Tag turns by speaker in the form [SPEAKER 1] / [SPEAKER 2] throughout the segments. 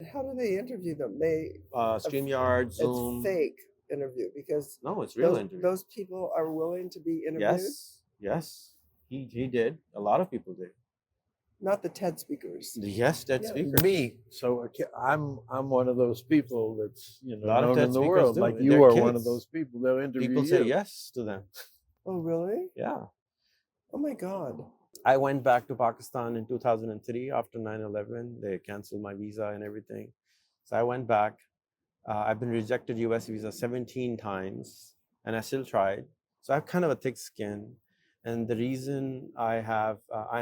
[SPEAKER 1] How do they interview them?
[SPEAKER 2] StreamYard, Zoom.
[SPEAKER 1] It's fake interview because
[SPEAKER 2] No, it's real
[SPEAKER 1] those
[SPEAKER 2] interview.
[SPEAKER 1] those people are willing to be interviewed.
[SPEAKER 2] Yes. He did. A lot of people did.
[SPEAKER 1] Not the TED speakers.
[SPEAKER 2] Yes, TED
[SPEAKER 1] Yeah.
[SPEAKER 2] speakers.
[SPEAKER 3] Me, so I'm one of those people that's
[SPEAKER 2] A lot of
[SPEAKER 3] known
[SPEAKER 2] TED
[SPEAKER 3] in the
[SPEAKER 2] speakers
[SPEAKER 3] world.
[SPEAKER 2] do.
[SPEAKER 3] Like
[SPEAKER 2] They're
[SPEAKER 3] you are one of
[SPEAKER 2] kids.
[SPEAKER 3] those people. They'll interview
[SPEAKER 2] People
[SPEAKER 3] you.
[SPEAKER 2] say yes to them.
[SPEAKER 1] Oh, really?
[SPEAKER 2] Yeah.
[SPEAKER 1] Oh my God.
[SPEAKER 2] I went back to Pakistan in 2003 after 9/11. They canceled my visa and everything. So I went back. I've been rejected US visa 17 times and I still tried. So I have kind of a thick skin. And the reason I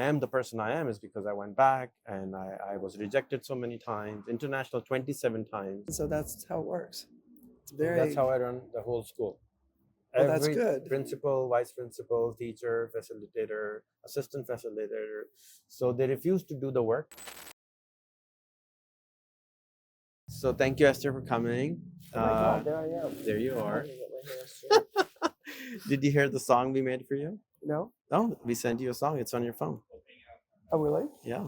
[SPEAKER 2] am the person I am is because I went back and I was rejected so many times, international 27 times.
[SPEAKER 1] So that's how it works. It's
[SPEAKER 2] That's how I run the whole school.
[SPEAKER 1] Well, that's good.
[SPEAKER 2] Principal, vice principal, teacher, facilitator, assistant facilitator. So they refuse to do the work. So thank you, Esther, for coming.
[SPEAKER 1] Oh my God, there I am.
[SPEAKER 2] There you
[SPEAKER 1] I
[SPEAKER 2] are.
[SPEAKER 1] had to get my hair straight.
[SPEAKER 2] Did you hear the song we made for you?
[SPEAKER 1] No?
[SPEAKER 2] No, we sent you a song. It's on your phone.
[SPEAKER 1] Oh, really?
[SPEAKER 2] Yeah.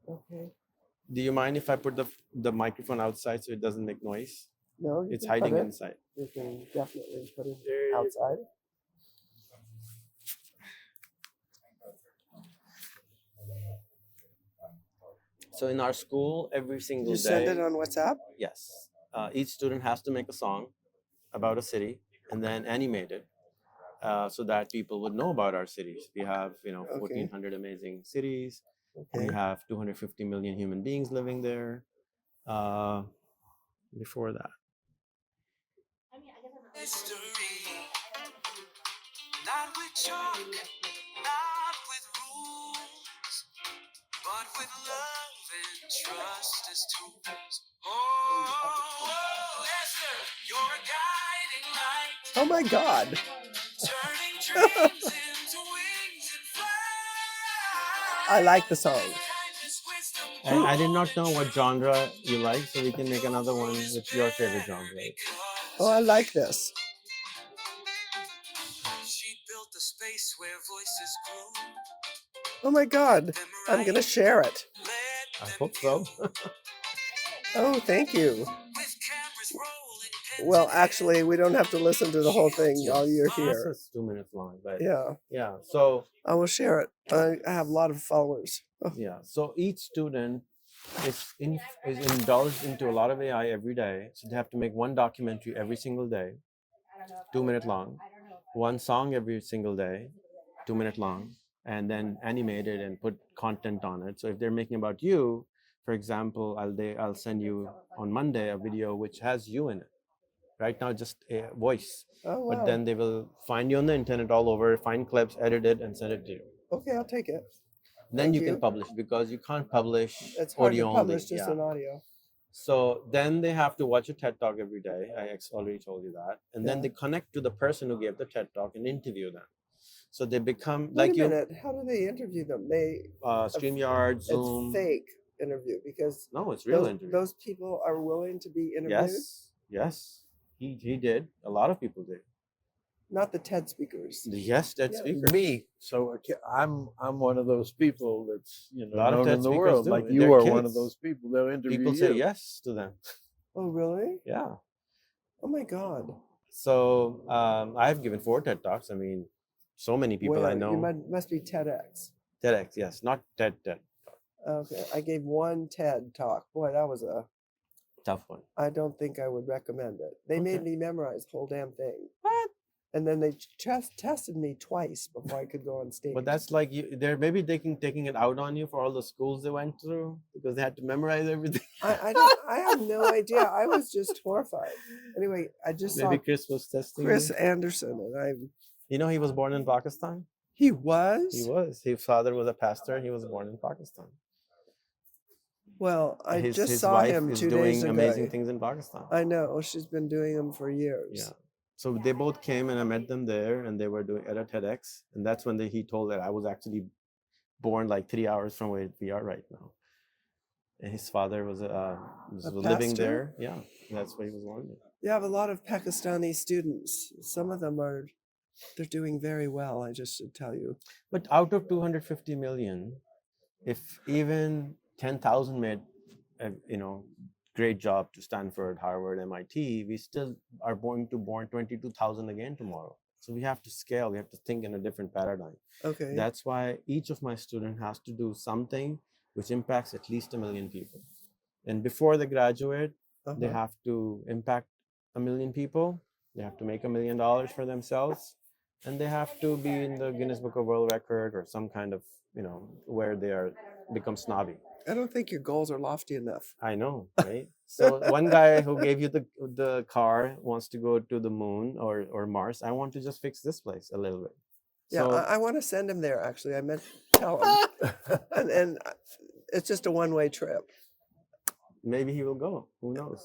[SPEAKER 1] Okay.
[SPEAKER 2] Do you mind if I put the microphone outside so it doesn't make noise?
[SPEAKER 1] No,
[SPEAKER 2] It's hiding inside.
[SPEAKER 1] You can definitely put it
[SPEAKER 2] There-
[SPEAKER 1] outside.
[SPEAKER 2] So in our school, every single
[SPEAKER 1] You
[SPEAKER 2] day.
[SPEAKER 1] send it on WhatsApp?
[SPEAKER 2] Yes. Each student has to make a song about a city and then animate it so that people would know about our cities. We have, 1,400 amazing cities.
[SPEAKER 1] Okay.
[SPEAKER 2] We have 250 million human beings living there. Before that.
[SPEAKER 4] History, not with chalk, not with rules, but with love and trust as tools. Oh, Esther, you're a guiding light.
[SPEAKER 1] Oh my God.
[SPEAKER 4] Turning dreams into wings and fly.
[SPEAKER 1] I like the song.
[SPEAKER 2] I did not know what genre you like, so we can make another one with your favorite genre.
[SPEAKER 1] Oh, I like this.
[SPEAKER 4] She built a space where voices grew.
[SPEAKER 1] Oh my God. I'm going to share it.
[SPEAKER 2] I hope so.
[SPEAKER 1] Oh, thank you. Well, actually, we don't have to listen to the whole thing while you're here.
[SPEAKER 2] It's 2 minutes long, but
[SPEAKER 1] yeah.
[SPEAKER 2] So
[SPEAKER 1] I will share it. I have a lot of followers. Oh.
[SPEAKER 2] yeah. So each student is indulged into a lot of AI every day. So they have to make one documentary every single day, 2 minute long, one song every single day, 2 minute long, and then animate it and put content on it. So if they're making about you, for example, I'll send you on Monday a video which has you in it. Right now, just a voice.
[SPEAKER 1] Oh, wow.
[SPEAKER 2] But then they will find you on the internet all over, find clips, edit it, and send it to you.
[SPEAKER 1] Okay, I'll take it.
[SPEAKER 2] Then
[SPEAKER 1] Thank
[SPEAKER 2] you can publish because you can't publish
[SPEAKER 1] It's hard
[SPEAKER 2] audio
[SPEAKER 1] to publish
[SPEAKER 2] only.
[SPEAKER 1] just an audio.
[SPEAKER 2] So then they have to watch a TED Talk every day. I already told you that. And then
[SPEAKER 1] Yeah.
[SPEAKER 2] they connect to the person who gave the TED Talk and interview them. So they become
[SPEAKER 1] Wait
[SPEAKER 2] like
[SPEAKER 1] a minute. How do they interview them?
[SPEAKER 2] StreamYard, Zoom.
[SPEAKER 1] It's fake interview because
[SPEAKER 2] No, it's real interview.
[SPEAKER 1] those people are willing to be interviewed.
[SPEAKER 2] Yes. He did. A lot of people did.
[SPEAKER 1] Not the TED speakers.
[SPEAKER 2] Yes, TED speakers.
[SPEAKER 3] Me, so I'm one of those people that's
[SPEAKER 2] lot of
[SPEAKER 3] known
[SPEAKER 2] TED
[SPEAKER 3] in the
[SPEAKER 2] speakers
[SPEAKER 3] world.
[SPEAKER 2] do.
[SPEAKER 3] Like
[SPEAKER 2] They're
[SPEAKER 3] you are one
[SPEAKER 2] kids.
[SPEAKER 3] of those people. They'll interview
[SPEAKER 2] People
[SPEAKER 3] you.
[SPEAKER 2] say yes to them.
[SPEAKER 1] Oh, really?
[SPEAKER 2] Yeah.
[SPEAKER 1] Oh my God.
[SPEAKER 2] So I've given 4 TED Talks. I mean, so many people
[SPEAKER 1] Well,
[SPEAKER 2] I know.
[SPEAKER 1] You must be TEDx.
[SPEAKER 2] TEDx, yes, not TED.
[SPEAKER 1] Okay, I gave one TED talk. Boy, that was a
[SPEAKER 2] Tough one.
[SPEAKER 1] I don't think I would recommend it. They made me memorize the whole damn thing.
[SPEAKER 2] What?
[SPEAKER 1] And then they tested me twice before I could go on stage.
[SPEAKER 2] But that's like they're maybe taking it out on you for all the schools they went through because they had to memorize everything.
[SPEAKER 1] I have no idea. I was just horrified. Anyway, I just
[SPEAKER 2] Maybe
[SPEAKER 1] saw
[SPEAKER 2] Chris was testing.
[SPEAKER 1] Chris Anderson, and
[SPEAKER 2] he was born in Pakistan.
[SPEAKER 1] He was.
[SPEAKER 2] He was. His father was a pastor. He was born in Pakistan.
[SPEAKER 1] Well, I
[SPEAKER 2] his
[SPEAKER 1] just saw
[SPEAKER 2] wife
[SPEAKER 1] him
[SPEAKER 2] is
[SPEAKER 1] 2
[SPEAKER 2] doing
[SPEAKER 1] days ago.
[SPEAKER 2] amazing things in Pakistan.
[SPEAKER 1] I know. She's been doing them for years.
[SPEAKER 2] Yeah. So they both came and I met them there, and they were doing at a TEDx, and that's when he told that I was actually born like 3 hours from where we are right now. And his father was living
[SPEAKER 1] pastor?
[SPEAKER 2] there. Yeah, that's where he was born.
[SPEAKER 1] You have a lot of Pakistani students. Some of them they're doing very well. I just should tell you.
[SPEAKER 2] But out of 250 million, if even 10,000 made great job to Stanford, Harvard, MIT, we still are going to born 22,000 again tomorrow. So we have to scale. We have to think in a different paradigm.
[SPEAKER 1] Okay.
[SPEAKER 2] That's why each of my students has to do something which impacts at least 1 million people. And before they graduate, they
[SPEAKER 1] Uh-huh.
[SPEAKER 2] have to impact 1 million people. They have to make $1 million for themselves, and they have to be in the Guinness Book of World Record or some kind of, where they are become snobby.
[SPEAKER 1] I don't think your goals are lofty enough.
[SPEAKER 2] I know, right? So one guy who gave you the car wants to go to the moon or Mars. I want to just fix this place a little bit.
[SPEAKER 1] Yeah,
[SPEAKER 2] So
[SPEAKER 1] I want to send him there. Actually, I meant to tell him, and it's just a one-way trip.
[SPEAKER 2] maybe he will go. Who knows?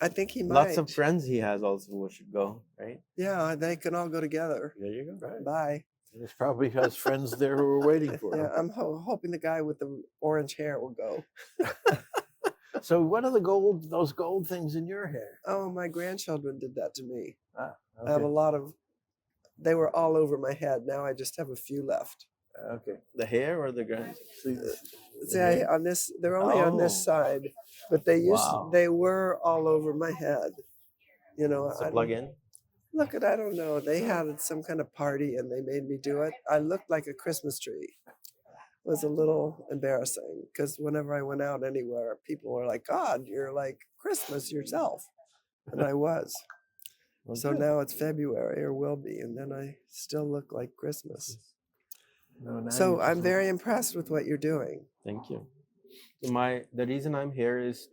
[SPEAKER 1] I think he might.
[SPEAKER 2] Lots of friends he has also who should go, right?
[SPEAKER 1] Yeah, they can all go together.
[SPEAKER 2] There you go.
[SPEAKER 3] Right.
[SPEAKER 1] Bye.
[SPEAKER 3] There's probably has friends there who are waiting for
[SPEAKER 1] Yeah,
[SPEAKER 3] him.
[SPEAKER 1] I'm hoping the guy with the orange hair will go.
[SPEAKER 3] So what are those gold things in your hair?
[SPEAKER 1] Oh, my grandchildren did that to me.
[SPEAKER 3] Ah,
[SPEAKER 1] I have a
[SPEAKER 3] okay.
[SPEAKER 1] lot of. They were all over my head. Now I just have a few left.
[SPEAKER 3] Okay.
[SPEAKER 2] The hair or the grand?
[SPEAKER 1] See, on this, they're only on this
[SPEAKER 3] Oh.
[SPEAKER 1] side, but
[SPEAKER 3] Wow.
[SPEAKER 1] they were all over my head.
[SPEAKER 2] So
[SPEAKER 1] I
[SPEAKER 2] plug
[SPEAKER 1] don't-
[SPEAKER 2] in.
[SPEAKER 1] Look at, I don't know. They had some kind of party and they made me do it. I looked like a Christmas tree. It was a little embarrassing because whenever I went out anywhere, people were like, God, you're like Christmas yourself. And I was.
[SPEAKER 2] Well,
[SPEAKER 1] So
[SPEAKER 2] good.
[SPEAKER 1] now it's February or will be, and then I still look like Christmas.
[SPEAKER 3] No, now
[SPEAKER 1] So
[SPEAKER 3] you
[SPEAKER 1] I'm
[SPEAKER 3] just
[SPEAKER 1] very impressed with what you're doing.
[SPEAKER 2] Thank you. So the reason I'm here is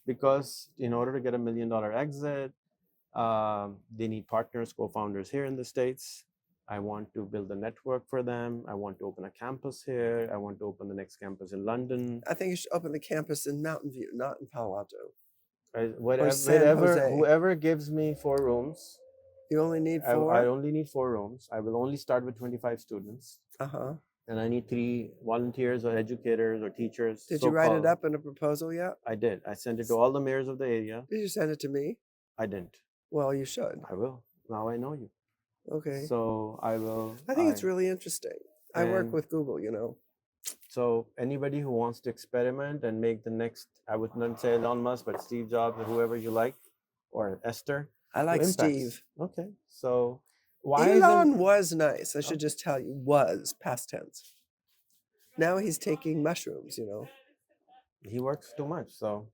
[SPEAKER 2] because in order to get $1 million exit, they need partners, co-founders here in the States. I want to build a network for them. I want to open a campus here. I want to open the next campus in London.
[SPEAKER 1] I think you should open the campus in Mountain View, not in Palo Alto.
[SPEAKER 2] Whatever,
[SPEAKER 1] San Jose.
[SPEAKER 2] whoever gives me 4 rooms,
[SPEAKER 1] You only need
[SPEAKER 2] I
[SPEAKER 1] 4?
[SPEAKER 2] only need 4 rooms. I will only start with 25 students.
[SPEAKER 1] Uh-huh.
[SPEAKER 2] And I need 3 volunteers or educators or teachers.
[SPEAKER 1] Did you write it
[SPEAKER 2] so-called.
[SPEAKER 1] up in a proposal yet?
[SPEAKER 2] I did. I sent it to all the mayors of the area.
[SPEAKER 1] Did you send it to me?
[SPEAKER 2] I didn't.
[SPEAKER 1] Well, you should.
[SPEAKER 2] I will. Now I know you.
[SPEAKER 1] Okay.
[SPEAKER 2] So I will.
[SPEAKER 1] I think it's really interesting. I work
[SPEAKER 2] and-
[SPEAKER 1] with Google, you know.
[SPEAKER 2] So anybody who wants to experiment and make the next, I would not say Elon Musk, but Steve Jobs or whoever you like, or Esther.
[SPEAKER 1] I like
[SPEAKER 2] who impacts.
[SPEAKER 1] Steve.
[SPEAKER 2] Okay. So why
[SPEAKER 1] Elon
[SPEAKER 2] isn't
[SPEAKER 1] was nice. I should just tell you, was past tense. Now he's taking mushrooms, you know.
[SPEAKER 2] he works too much? So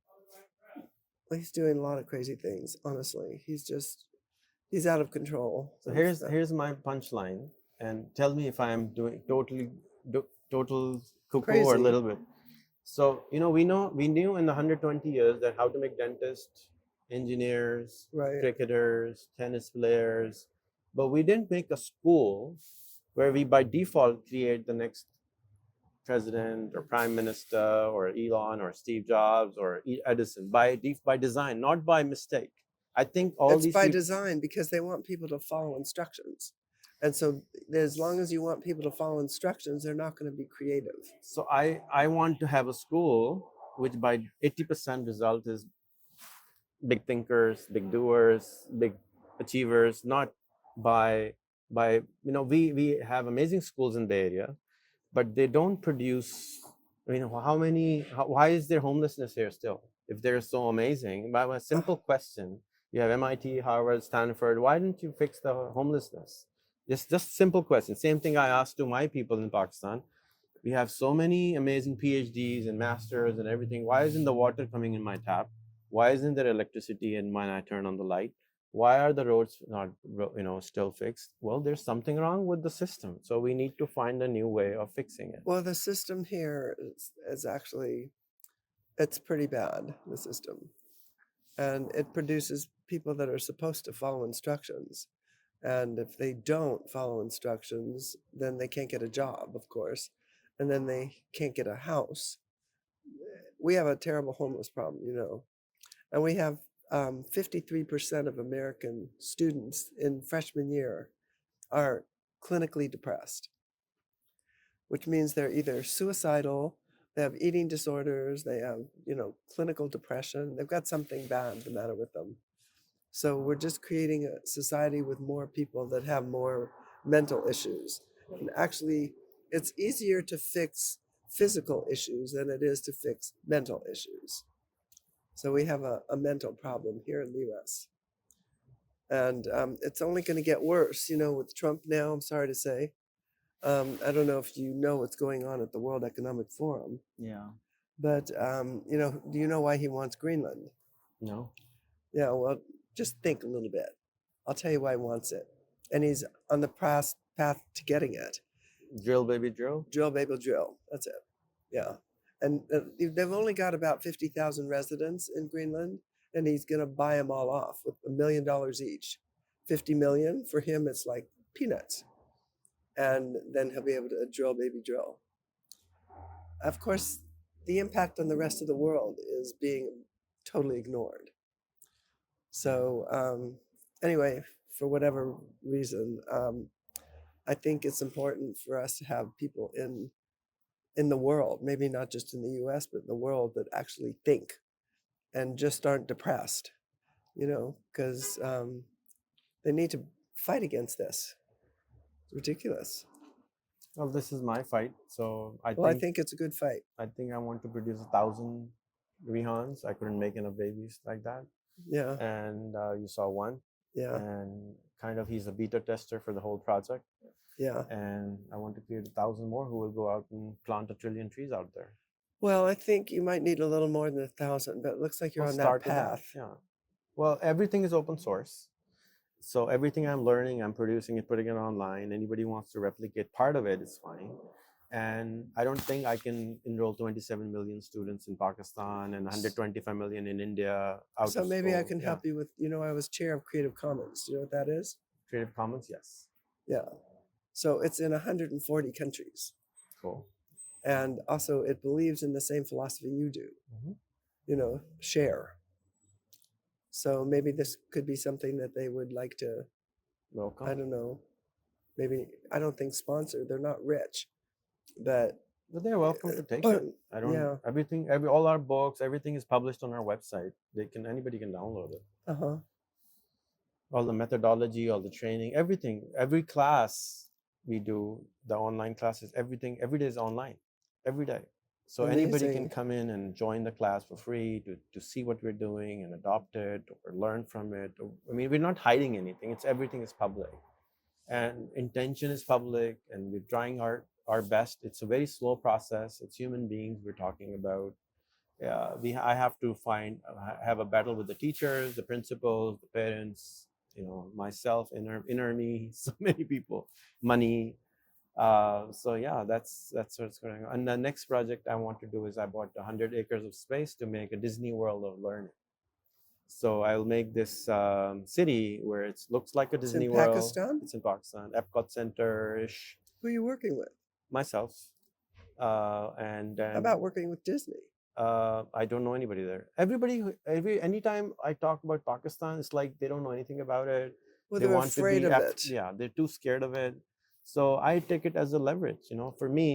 [SPEAKER 1] He's doing a lot of crazy things, honestly. He's out of control.
[SPEAKER 2] so
[SPEAKER 1] and stuff.
[SPEAKER 2] here's my punchline, and tell me if I'm doing total cuckoo or a
[SPEAKER 1] Crazy.
[SPEAKER 2] little bit. So we knew in the 120 years that how to make dentists, engineers,
[SPEAKER 1] Right.
[SPEAKER 2] cricketers, tennis players, but we didn't make a school where we by default create the next president or prime minister or Elon or Steve Jobs or Edison by design, not by mistake. I think all
[SPEAKER 1] It's
[SPEAKER 2] these
[SPEAKER 1] by
[SPEAKER 2] people,
[SPEAKER 1] design because they want people to follow instructions. And so as long as you want people to follow instructions, they're not going to be creative.
[SPEAKER 2] so I want to have a school which by 80% result is big thinkers, big doers, big achievers, not by we have amazing schools in the area, but they don't produce. Why is there homelessness here still if they're so amazing? By a simple question, you have MIT, Harvard, Stanford, why didn't you fix the homelessness? Just simple question. Same thing I asked to my people in Pakistan. We have so many amazing PhDs and masters and everything. Why isn't the water coming in my tap? Why isn't there electricity when I turn on the light? Why are the roads not still fixed? Well, there's something wrong with the system. So we need to find a new way of fixing it.
[SPEAKER 1] Well, the system here is actually, it's pretty bad, the system. And it produces people that are supposed to follow instructions. And if they don't follow instructions, then they can't get a job, of course. And then they can't get a house. We have a terrible homeless problem, you know. And we have 53% of American students in freshman year are clinically depressed, which means they're either suicidal, they have eating disorders, they have, clinical depression. They've got something bad the matter with them. So we're just creating a society with more people that have more mental issues. And actually, it's easier to fix physical issues than it is to fix mental issues. So we have a mental problem here in the U.S. And it's only going to get worse, with Trump now, I'm sorry to say. I don't know if you know what's going on at the World Economic Forum,
[SPEAKER 2] Yeah.
[SPEAKER 1] but, do you know why he wants Greenland?
[SPEAKER 2] No.
[SPEAKER 1] Yeah, well, just think a little bit. I'll tell you why he wants it. And he's on the path to getting it.
[SPEAKER 2] Drill, baby, drill.
[SPEAKER 1] Drill, baby, drill. That's it. Yeah. And they've only got about 50,000 residents in Greenland, and he's going to buy them all off with $1 million each. 50 million for him, it's like peanuts. And then he'll be able to drill, baby, drill. Of course, the impact on the rest of the world is being totally ignored. So, anyway, for whatever reason, I think it's important for us to have people in the world, maybe not just in the US, but in the world, that actually think and just aren't depressed, because they need to fight against this. It's ridiculous.
[SPEAKER 2] Well, this is my fight. So I
[SPEAKER 1] Well, I
[SPEAKER 2] think
[SPEAKER 1] think it's a good fight.
[SPEAKER 2] I want to produce 1,000 Rehans. I couldn't make enough babies like that.
[SPEAKER 1] Yeah,
[SPEAKER 2] And you saw one.
[SPEAKER 1] yeah,
[SPEAKER 2] And kind of he's a beta tester for the whole project.
[SPEAKER 1] yeah.
[SPEAKER 2] And I want to create 1,000 more who will go out and plant 1 trillion trees out there.
[SPEAKER 1] Well, I think you might need a little more than 1,000, but it looks like you're
[SPEAKER 2] We'll
[SPEAKER 1] on that
[SPEAKER 2] start with that,
[SPEAKER 1] path.
[SPEAKER 2] Yeah. Well, everything is open source. So everything I'm learning, I'm producing it, putting it online. Anybody wants to replicate part of it, it's fine. And I don't think I can enroll 27 million students in Pakistan and 125 million in India out
[SPEAKER 1] So
[SPEAKER 2] of
[SPEAKER 1] maybe I
[SPEAKER 2] school.
[SPEAKER 1] can
[SPEAKER 2] Yeah.
[SPEAKER 1] help you with, I was chair of Creative Commons. Do you know what that is?
[SPEAKER 2] Creative Commons, yes.
[SPEAKER 1] Yeah. So it's in 140 countries.
[SPEAKER 2] Cool.
[SPEAKER 1] And also it believes in the same philosophy you do,
[SPEAKER 2] Mhm.
[SPEAKER 1] share. So maybe this could be something that they would like to,
[SPEAKER 2] Welcome.
[SPEAKER 1] I don't know, maybe, I don't think sponsor, they're not rich, but
[SPEAKER 2] But they're welcome to take it. I don't.
[SPEAKER 1] Yeah.
[SPEAKER 2] All our books, everything is published on our website. Anybody can download it.
[SPEAKER 1] uh-huh.
[SPEAKER 2] All the methodology, all the training, everything, every class we do, the online classes, everything, every day is online, every day. So anybody can
[SPEAKER 1] Amazing.
[SPEAKER 2] come in and join the class for free to see what we're doing and adopt it or learn from it. I mean, we're not hiding anything. Everything is public, and intention is public, and we're trying our best. It's a very slow process. It's human beings we're talking about. I have to have a battle with the teachers, the principals, the parents, myself, inner me, so many people, money. So yeah, that's what's going on. And the next project I want to do is I bought 100 acres of space to make a Disney World of learning. So I'll make this city where it looks like a
[SPEAKER 1] It's
[SPEAKER 2] Disney
[SPEAKER 1] in
[SPEAKER 2] World.
[SPEAKER 1] Pakistan?
[SPEAKER 2] It's in Pakistan, Epcot Center-ish.
[SPEAKER 1] Who are you working with?
[SPEAKER 2] Myself. And
[SPEAKER 1] How about working with Disney?
[SPEAKER 2] I don't know anybody there. Anytime I talk about Pakistan, it's like they don't know anything about it.
[SPEAKER 1] Well,
[SPEAKER 2] They
[SPEAKER 1] they're
[SPEAKER 2] want to
[SPEAKER 1] afraid
[SPEAKER 2] be
[SPEAKER 1] of it.
[SPEAKER 2] Yeah, they're too scared of it. So I take it as a leverage. For me,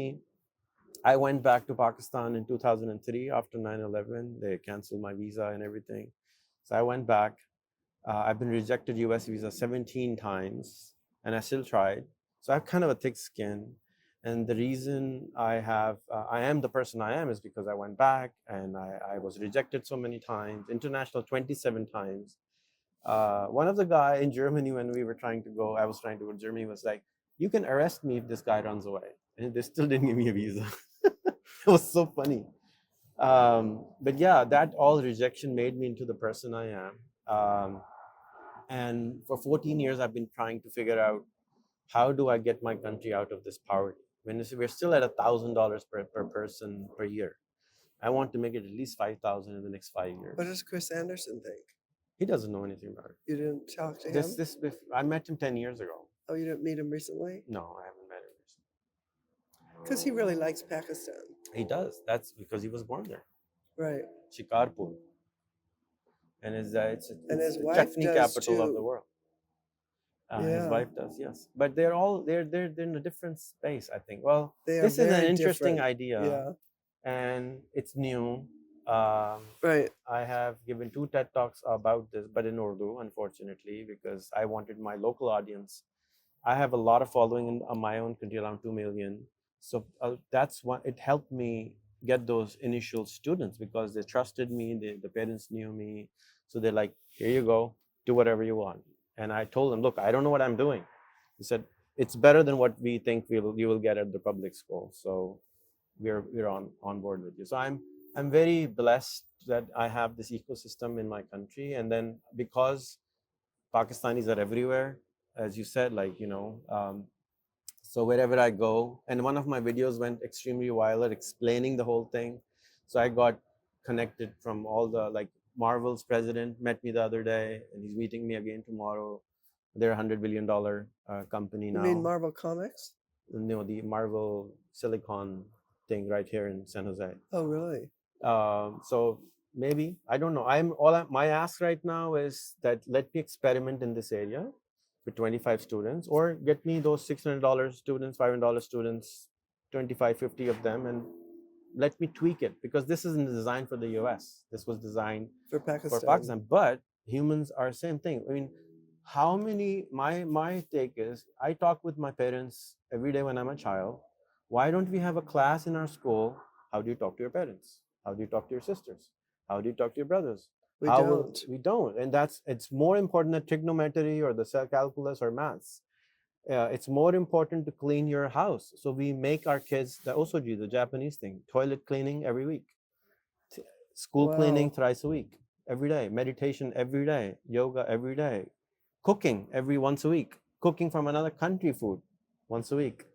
[SPEAKER 2] I went back to Pakistan in 2003 after 9/11. They canceled my visa and everything. So I went back. I've been rejected US visa 17 times, and I still tried. So I have kind of a thick skin. And the reason I am the person I am is because I went back and I was rejected so many times, international 27 times. One of the guy in Germany, when I was trying to go to Germany, was like, you can arrest me if this guy runs away. And they still didn't give me a visa. It was so funny. But yeah, that all rejection made me into the person I am. And for 14 years, I've been trying to figure out, how do I get my country out of this poverty? We're still at $1,000 per person per year. I want to make it at least 5,000 in the next 5 years.
[SPEAKER 1] What does Chris Anderson think?
[SPEAKER 2] He doesn't know anything about it.
[SPEAKER 1] You didn't talk to him?
[SPEAKER 2] I met him 10 years ago.
[SPEAKER 1] Oh, you didn't meet him recently?
[SPEAKER 2] No, I haven't met him recently.
[SPEAKER 1] Because he really likes Pakistan.
[SPEAKER 2] He does. That's because he was born there.
[SPEAKER 1] Right.
[SPEAKER 2] Shikarpur. And it's
[SPEAKER 1] his
[SPEAKER 2] the
[SPEAKER 1] wife
[SPEAKER 2] chutney
[SPEAKER 1] does
[SPEAKER 2] capital of
[SPEAKER 1] too.
[SPEAKER 2] the world. His
[SPEAKER 1] Yeah.
[SPEAKER 2] wife does, yes. But they're in a different space, I think. Well,
[SPEAKER 1] They are
[SPEAKER 2] this is an
[SPEAKER 1] very
[SPEAKER 2] interesting
[SPEAKER 1] different.
[SPEAKER 2] idea.
[SPEAKER 1] Yeah.
[SPEAKER 2] And it's new.
[SPEAKER 1] Right.
[SPEAKER 2] I have given 2 TED Talks about this, but in Urdu, unfortunately, because I wanted my local audience. I have a lot of following on my own country, around 2 million. So that's one. It helped me get those initial students because they trusted me, the parents knew me. So they're like, here you go, do whatever you want. And I told them, look, I don't know what I'm doing. He said, it's better than what we think you will get at the public school. So we're on board with you. So I'm very blessed that I have this ecosystem in my country. And then because Pakistanis are everywhere, as you said, like, so wherever I go, and one of my videos went extremely viral explaining the whole thing. So I got connected from all the, like, Marvel's president met me the other day, and he's meeting me again tomorrow. They're $100 billion company
[SPEAKER 1] You
[SPEAKER 2] now.
[SPEAKER 1] mean Marvel Comics?
[SPEAKER 2] No, the Marvel Silicon thing right here in San Jose.
[SPEAKER 1] Oh, really?
[SPEAKER 2] So maybe, I don't know. My ask right now is that let me experiment in this area with 25 students, or get me those $600 students, $500 students, 25, 50 of them, and let me tweak it, because this isn't designed for the US. This was designed
[SPEAKER 1] For Pakistan.
[SPEAKER 2] for Pakistan. But humans are same thing. I mean, how many, my take is, I talk with my parents every day when I'm a child. Why don't we have a class in our school? How do you talk to your parents? How do you talk to your sisters? How do you talk to your brothers?
[SPEAKER 1] We
[SPEAKER 2] How
[SPEAKER 1] don't.
[SPEAKER 2] we don't. And it's more important than trigonometry or the cell calculus or maths. It's more important to clean your house. So we make our kids the osoji, the Japanese thing, toilet cleaning every week, school cleaning
[SPEAKER 1] Wow.
[SPEAKER 2] thrice a week, every day, meditation every day, yoga every day, cooking every once a week, cooking from another country food once a week.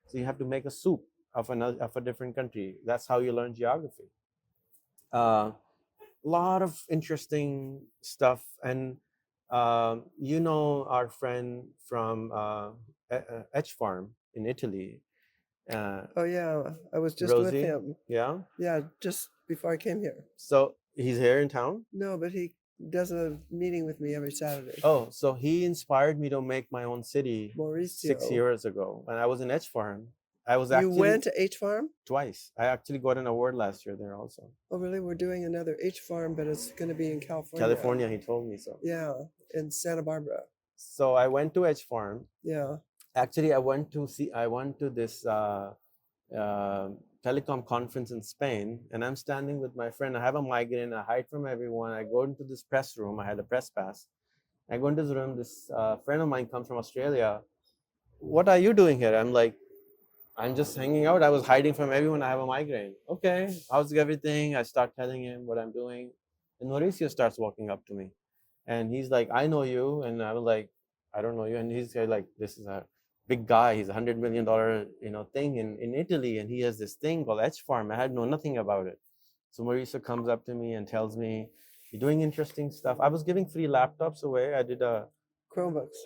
[SPEAKER 2] So you have to make a soup of a different country. That's how you learn geography. A lot of interesting stuff. And our friend from Edge Farm in Italy,
[SPEAKER 1] Oh, yeah. I was just with
[SPEAKER 2] Rosie.
[SPEAKER 1] him.
[SPEAKER 2] Yeah.
[SPEAKER 1] Yeah, just before I came here.
[SPEAKER 2] So he's here in town.
[SPEAKER 1] No, but he does a meeting with me every Saturday.
[SPEAKER 2] Oh, so he inspired me to make my own city 6
[SPEAKER 1] Mauricio.
[SPEAKER 2] years ago when I was in Edge Farm. I was
[SPEAKER 1] You
[SPEAKER 2] actually
[SPEAKER 1] went to H Farm?
[SPEAKER 2] twice. I actually got an award last year there also.
[SPEAKER 1] Oh, really? We're doing another H Farm, but it's going to be in California.
[SPEAKER 2] California, he told me so.
[SPEAKER 1] Yeah, in Santa Barbara.
[SPEAKER 2] So I went to Edge Farm.
[SPEAKER 1] Yeah.
[SPEAKER 2] Actually, I went to this telecom conference in Spain, and I'm standing with my friend. I have a migraine. I hide from everyone. I go into this press room. I had a press pass. I go into this room. This friend of mine comes from Australia. What are you doing here? I'm like, I'm just hanging out. I was hiding from everyone. I have a migraine. Okay, how's everything? I start telling him what I'm doing, and Mauricio starts walking up to me, and he's like, I know you, and I was like, I don't know you, and he's like, this is a big guy. He's $100 million, thing in Italy, and he has this thing called Edge Farm. I had known nothing about it. So Mauricio comes up to me and tells me, you're doing interesting stuff. I was giving free laptops away. I did
[SPEAKER 1] Chromebooks.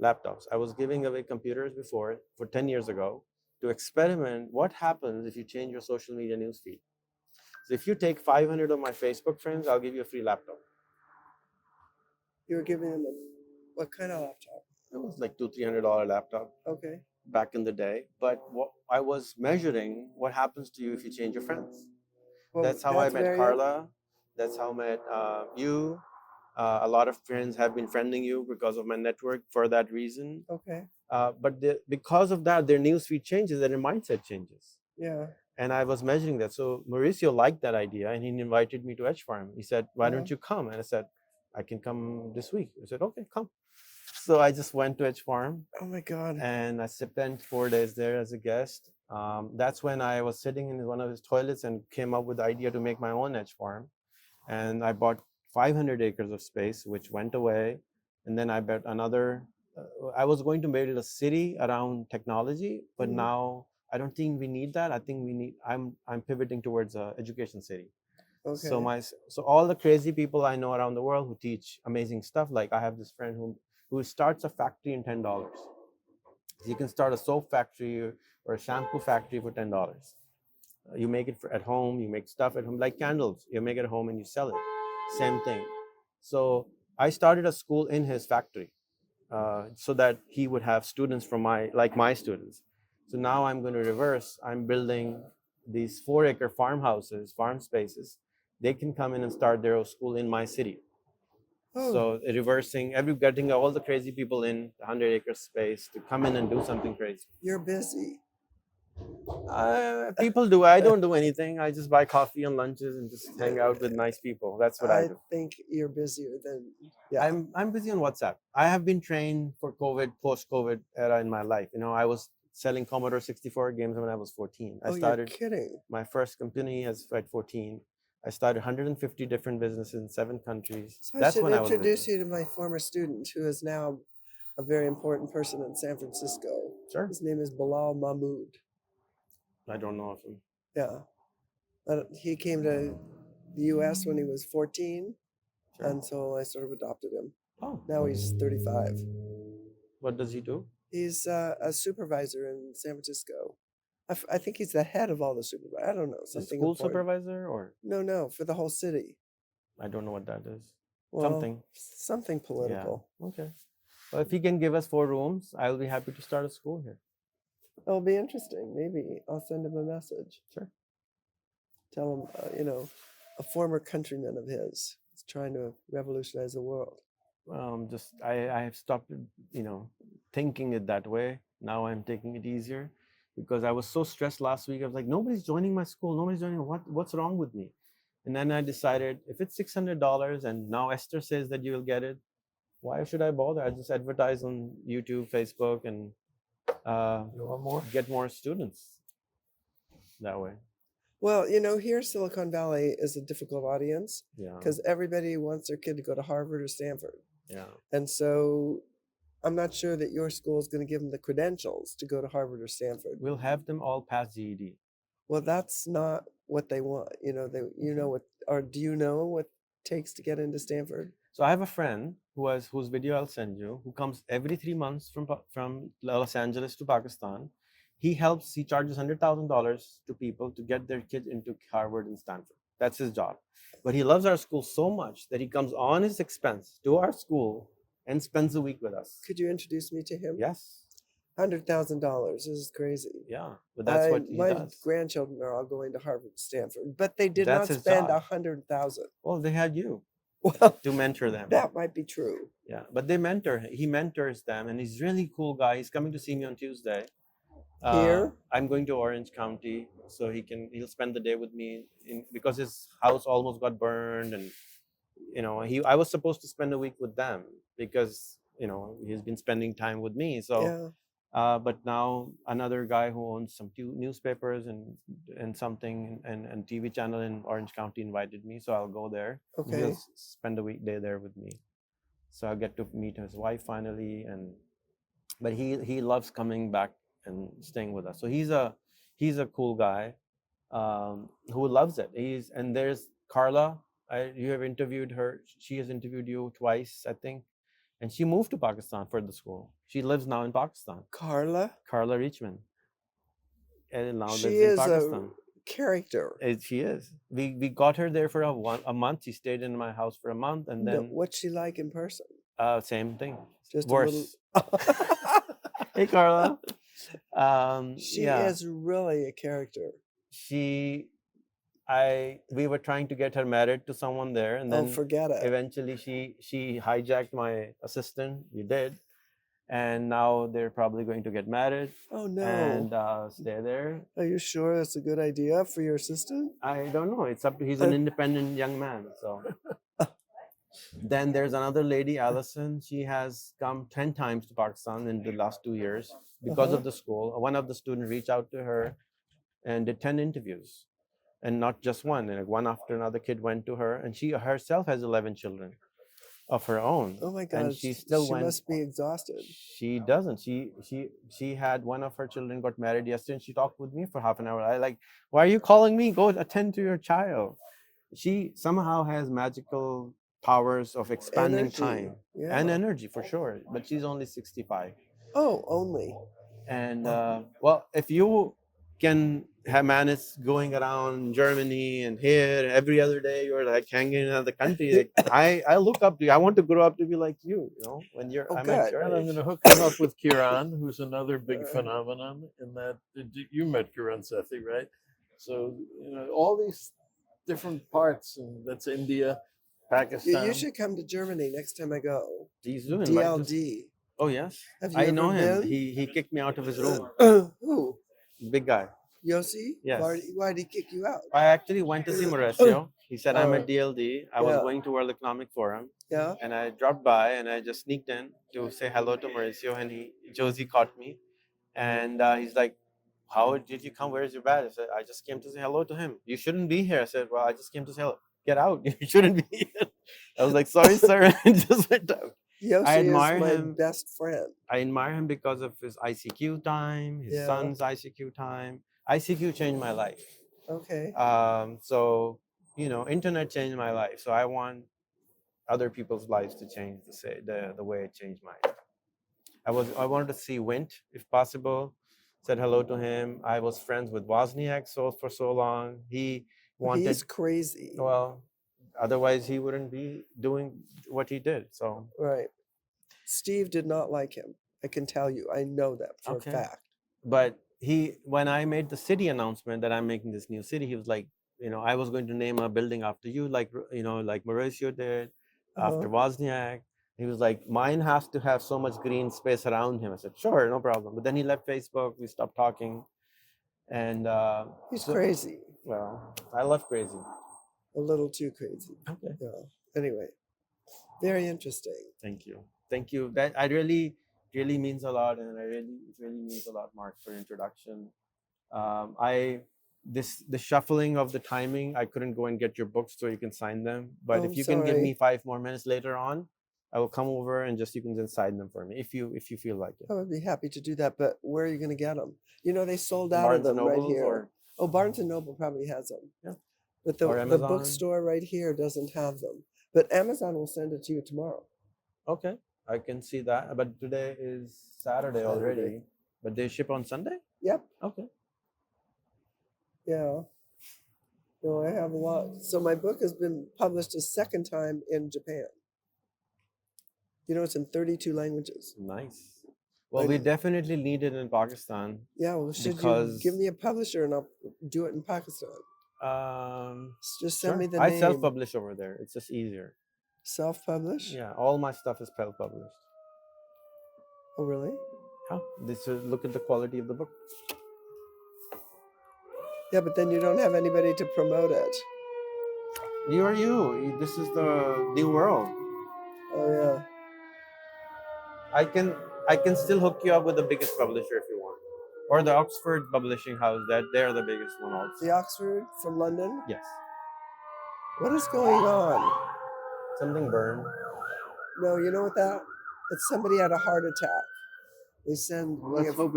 [SPEAKER 2] laptops. I was giving away computers before for 10 years ago to experiment what happens if you change your social media newsfeed. So if you take 500 of my Facebook friends, I'll give you a free laptop.
[SPEAKER 1] You were giving him what kind of laptop?
[SPEAKER 2] It was like $200-300 laptop
[SPEAKER 1] Okay.
[SPEAKER 2] back in the day. But what I was measuring, what happens to you if you change your friends.
[SPEAKER 1] Well,
[SPEAKER 2] That's how I met
[SPEAKER 1] very-
[SPEAKER 2] Carla. That's how I met you. A lot of friends have been friending you because of my network for that reason.
[SPEAKER 1] Okay.
[SPEAKER 2] But because of that, their newsfeed changes and their mindset changes.
[SPEAKER 1] Yeah.
[SPEAKER 2] And I was measuring that. So Mauricio liked that idea, and he invited me to Edge Farm. He said, why
[SPEAKER 1] Yeah.
[SPEAKER 2] don't you come? And I said, I can come this week. I said, okay, come. So I just went to Edge Farm,
[SPEAKER 1] Oh my God.
[SPEAKER 2] and I spent 4 days there as a guest. That's when I was sitting in one of his toilets and came up with the idea to make my own Edge Farm. And I bought 500 acres of space, which went away. And then I bought another. I was going to build a city around technology, but
[SPEAKER 1] Mhm.
[SPEAKER 2] now I don't think we need that. I think we need. I'm pivoting towards a education city.
[SPEAKER 1] Okay.
[SPEAKER 2] So all the crazy people I know around the world who teach amazing stuff. Like I have this friend who starts a factory in $10. You can start a soap factory or a shampoo factory for $10. You make it at home. You make stuff at home, like candles. You make it at home and you sell it. Same thing. So I started a school in his factory, so that he would have students from my students. So now I'm going to reverse. I'm building these 4-acre farmhouses, farm spaces. They can come in and start their own school in my city.
[SPEAKER 1] Oh.
[SPEAKER 2] So reversing, getting all the crazy people in the 100-acre space to come in and do something crazy.
[SPEAKER 1] You're busy.
[SPEAKER 2] People do. I don't do anything. I just buy coffee and lunches and just hang out with nice people. That's what I
[SPEAKER 1] I
[SPEAKER 2] do.
[SPEAKER 1] think you're busier than, yeah.
[SPEAKER 2] I'm busy on WhatsApp. I have been trained for COVID, post-COVID era in my life. You know, I was selling Commodore 64 games when I was 14. I
[SPEAKER 1] Oh, you're
[SPEAKER 2] started
[SPEAKER 1] kidding.
[SPEAKER 2] my first company at 14. I started 150 different businesses in 7 countries.
[SPEAKER 1] So I
[SPEAKER 2] That's
[SPEAKER 1] should
[SPEAKER 2] when I was
[SPEAKER 1] introduce
[SPEAKER 2] busy.
[SPEAKER 1] you to my former student who is now a very important person in San Francisco.
[SPEAKER 2] Sure.
[SPEAKER 1] His name is Bilal Mahmood.
[SPEAKER 2] I don't know of him.
[SPEAKER 1] Yeah. He came to the US when he was 14,
[SPEAKER 2] Sure.
[SPEAKER 1] and so I sort of adopted him.
[SPEAKER 2] Oh,
[SPEAKER 1] Now he's 35.
[SPEAKER 2] what does he do?
[SPEAKER 1] He's a supervisor in San Francisco. I think he's the head of all the supervisors. I don't know,
[SPEAKER 2] A
[SPEAKER 1] something
[SPEAKER 2] school
[SPEAKER 1] important.
[SPEAKER 2] supervisor, or
[SPEAKER 1] No, for the whole city.
[SPEAKER 2] I don't know what that is.
[SPEAKER 1] Well,
[SPEAKER 2] Something.
[SPEAKER 1] Something political.
[SPEAKER 2] Yeah. Okay. Well, if he can give us 4 rooms, I'll be happy to start a school here.
[SPEAKER 1] It'll be interesting. Maybe I'll send him a message.
[SPEAKER 2] Sure.
[SPEAKER 1] Tell him, a former countryman of his is trying to revolutionize the world.
[SPEAKER 2] I have stopped, thinking it that way. Now I'm taking it easier because I was so stressed last week. I was like, nobody's joining my school. Nobody's joining. What's wrong with me? And then I decided if it's $600 and now Esther says that you will get it, why should I bother? I just advertise on YouTube, Facebook, and
[SPEAKER 3] You want more?
[SPEAKER 2] get more students that way.
[SPEAKER 1] Well, here Silicon Valley is a difficult audience
[SPEAKER 2] Yeah.
[SPEAKER 1] because everybody wants their kid to go to Harvard or Stanford.
[SPEAKER 2] Yeah.
[SPEAKER 1] And so I'm not sure that your school is going to give them the credentials to go to Harvard or Stanford.
[SPEAKER 2] We'll have them all pass GED.
[SPEAKER 1] Well, that's not what they want. Do you know what it takes to get into Stanford?
[SPEAKER 2] So I have a friend whose video I'll send you, who comes every 3 months from Los Angeles to Pakistan. He charges $100,000 to people to get their kids into Harvard and Stanford. That's his job. But he loves our school so much that he comes on his expense to our school and spends a week with us.
[SPEAKER 1] Could you introduce me to him?
[SPEAKER 2] Yes.
[SPEAKER 1] $100,000. This is crazy.
[SPEAKER 2] Yeah. But that's what he
[SPEAKER 1] My
[SPEAKER 2] does.
[SPEAKER 1] grandchildren are all going to Harvard, Stanford, but they did
[SPEAKER 2] That's
[SPEAKER 1] not
[SPEAKER 2] his
[SPEAKER 1] spend
[SPEAKER 2] job.
[SPEAKER 1] $100,000.
[SPEAKER 2] Well, they had you
[SPEAKER 1] Well,
[SPEAKER 2] to mentor them.
[SPEAKER 1] that might be true.
[SPEAKER 2] Yeah. But he mentors them, and he's a really cool guy. He's coming to see me on Tuesday.
[SPEAKER 1] Here?
[SPEAKER 2] I'm going to Orange County, so he'll spend the day with me because his house almost got burned, and I was supposed to spend a week with them because he's been spending time with me. So
[SPEAKER 1] Yeah.
[SPEAKER 2] but now another guy who owns some newspapers and something and TV channel in Orange County invited me, so I'll go there.
[SPEAKER 1] Okay.
[SPEAKER 2] He'll spend a weekday there with me, so I'll get to meet his wife finally. But he loves coming back and staying with us. So he's a cool guy who loves it. And there's Carla. You have interviewed her. She has interviewed you twice, I think. And she moved to Pakistan for the school. She lives now in Pakistan.
[SPEAKER 1] Carla?
[SPEAKER 2] Carla Richmond. And now
[SPEAKER 1] She
[SPEAKER 2] lives in
[SPEAKER 1] is
[SPEAKER 2] Pakistan.
[SPEAKER 1] a character.
[SPEAKER 2] She is. We got her there for a month. She stayed in my house for a month, and
[SPEAKER 1] No,
[SPEAKER 2] then
[SPEAKER 1] what's she like in person?
[SPEAKER 2] Same thing.
[SPEAKER 1] Just
[SPEAKER 2] Worse.
[SPEAKER 1] a little.
[SPEAKER 2] Hey, Carla.
[SPEAKER 1] She
[SPEAKER 2] yeah.
[SPEAKER 1] is really a character.
[SPEAKER 2] We were trying to get her married to someone there, and then
[SPEAKER 1] Forget it.
[SPEAKER 2] eventually she hijacked my assistant. You did, and now they're probably going to get married
[SPEAKER 1] Oh no.
[SPEAKER 2] and stay there.
[SPEAKER 1] Are you sure that's a good idea for your assistant?
[SPEAKER 2] I don't know. It's up to he's an independent young man. So then there's another lady, Allison. She has come 10 times to Pakistan in the last 2 years because of the school. One of the students reached out to her and did 10 interviews. And not just one, and one after another kid went to her, and she herself has 11 children of her own.
[SPEAKER 1] Oh my God.
[SPEAKER 2] And she
[SPEAKER 1] must be exhausted.
[SPEAKER 2] She doesn't. She had one of her children got married yesterday, and she talked with me for half an hour. Why are you calling me? Go attend to your child. She somehow has magical powers of expanding
[SPEAKER 1] Energy.
[SPEAKER 2] time and energy for sure. But she's only 65.
[SPEAKER 1] Oh, only.
[SPEAKER 2] And well, if you can manage going around Germany and here and every other day you're like hanging in another country, I look up to you. I want to grow up to be like you. When you're I'm at your
[SPEAKER 3] And I'm
[SPEAKER 2] age.
[SPEAKER 3] going to hook him up with Kiran, who's another big phenomenon in that you met Kiran Sethi, right? So all these different parts, and that's India, Pakistan.
[SPEAKER 1] You should come to Germany next time I go.
[SPEAKER 2] He's doing
[SPEAKER 1] DLD.
[SPEAKER 2] Oh yes,
[SPEAKER 1] Have you
[SPEAKER 2] I
[SPEAKER 1] ever
[SPEAKER 2] know him.
[SPEAKER 1] been?
[SPEAKER 2] He kicked me out of his room.
[SPEAKER 1] Who?
[SPEAKER 2] big guy.
[SPEAKER 1] Yossi?
[SPEAKER 2] Yes.
[SPEAKER 1] Why'd he kick you out?
[SPEAKER 2] I actually went to see Mauricio. He said I'm
[SPEAKER 1] Oh.
[SPEAKER 2] at DLD. I was
[SPEAKER 1] Yeah.
[SPEAKER 2] going to World Economic Forum,
[SPEAKER 1] Yeah.
[SPEAKER 2] and I dropped by and I just sneaked in to say hello to Mauricio, and Josie caught me, and he's like, "How did you come? Where's your badge?" I said, "I just came to say hello to him." "You shouldn't be here." I said, "Well, I just came to say hello." "Get out! You shouldn't be here." I was like, "Sorry, sir," and just went out.
[SPEAKER 1] Yossi
[SPEAKER 2] I
[SPEAKER 1] is
[SPEAKER 2] admire
[SPEAKER 1] my
[SPEAKER 2] him.
[SPEAKER 1] best friend.
[SPEAKER 2] I admire him because of his ICQ time, his
[SPEAKER 1] Yeah.
[SPEAKER 2] son's ICQ time. ICQ changed my life.
[SPEAKER 1] Okay.
[SPEAKER 2] So internet changed my life. So I want other people's lives to change the way it changed mine. I wanted to see Wint if possible. Said hello to him. I was friends with Wozniak for so long. He wanted.
[SPEAKER 1] He's crazy.
[SPEAKER 2] Well, otherwise he wouldn't be doing what he did. So
[SPEAKER 1] Right. Steve did not like him. I can tell you. I know that for
[SPEAKER 2] Okay.
[SPEAKER 1] a fact.
[SPEAKER 2] but when I made the city announcement that I'm making this new city, he was like, I was going to name a building after you, like like Mauricio did, after Wozniak. He was like, mine has to have so much green space around him. I said, sure, no problem. But then he left Facebook. We stopped talking, and
[SPEAKER 1] He's crazy.
[SPEAKER 2] well, I love crazy.
[SPEAKER 1] A little too crazy.
[SPEAKER 2] Okay.
[SPEAKER 1] Yeah. Anyway, very interesting.
[SPEAKER 2] Thank you. That I really means a lot, and it really means a lot, Mark, for introduction. The shuffling of the timing, I couldn't go and get your books so you can sign them. But if you can give me 5 more minutes later on, I will come over and you can just sign them for me if you feel like it.
[SPEAKER 1] I would be happy to do that, but where are you going to get them? They sold out
[SPEAKER 2] Barnes
[SPEAKER 1] of
[SPEAKER 2] and
[SPEAKER 1] them right
[SPEAKER 2] Nobles
[SPEAKER 1] here. Oh, Barnes and Noble probably has them.
[SPEAKER 2] Yeah.
[SPEAKER 1] But
[SPEAKER 2] Or
[SPEAKER 1] the
[SPEAKER 2] Amazon.
[SPEAKER 1] bookstore right here doesn't have them. But Amazon will send it to you tomorrow.
[SPEAKER 2] Okay, I can see that. But today is Saturday already. But they ship on Sunday?
[SPEAKER 1] Yep.
[SPEAKER 2] Okay.
[SPEAKER 1] Yeah. No, I have a lot. So my book has been published a second time in Japan. It's in 32 languages.
[SPEAKER 2] Nice. Well, we definitely need it in Pakistan.
[SPEAKER 1] Yeah, well, should you give me a publisher and I'll do it in Pakistan? Just send me the name.
[SPEAKER 2] I self-publish over there. It's just easier.
[SPEAKER 1] Self-publish?
[SPEAKER 2] Yeah, all my stuff is self-published.
[SPEAKER 1] Oh, really?
[SPEAKER 2] Yeah. Look at the quality of the book.
[SPEAKER 1] Yeah, but then you don't have anybody to promote it.
[SPEAKER 2] You are you. This is the new world.
[SPEAKER 1] Oh, yeah.
[SPEAKER 2] I can still hook you up with the biggest publisher if you want, or the Oxford Publishing House. They're the biggest one also.
[SPEAKER 1] The Oxford from London?
[SPEAKER 2] Yes.
[SPEAKER 1] What is going on?
[SPEAKER 2] Something burned.
[SPEAKER 1] No, you know what that? It's somebody had a heart attack. They send
[SPEAKER 3] Let's hope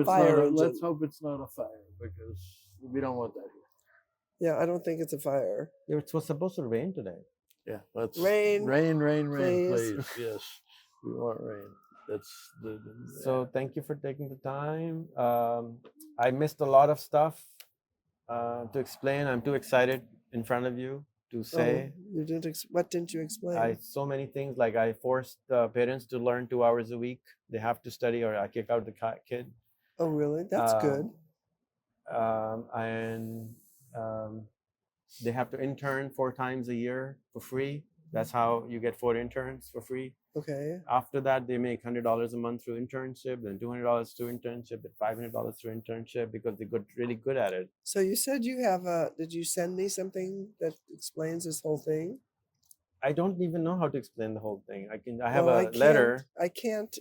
[SPEAKER 3] it's not a fire, because we don't want that here.
[SPEAKER 1] Yeah, I don't think it's a fire.
[SPEAKER 2] It was supposed to rain today.
[SPEAKER 3] Yeah, let's
[SPEAKER 1] rain,
[SPEAKER 3] please. Yes, we want rain. That's
[SPEAKER 2] So thank you for taking the time. I missed a lot of stuff to explain. I'm too excited in front of you to say.
[SPEAKER 1] You didn't. What didn't you explain?
[SPEAKER 2] So many things. Like I forced the parents to learn 2 hours a week. They have to study, or I kick out the kid.
[SPEAKER 1] Oh, really? That's good.
[SPEAKER 2] And they have to intern 4 times a year for free. That's how you get 4 interns for free.
[SPEAKER 1] Okay.
[SPEAKER 2] After that, they make $100 a month through internship, then $200 through internship, then $500 through internship, because they got really good at it.
[SPEAKER 1] So you said you have did you send me something that explains this whole thing?
[SPEAKER 2] I don't even know how to explain the whole thing. I have a letter.
[SPEAKER 1] I can't.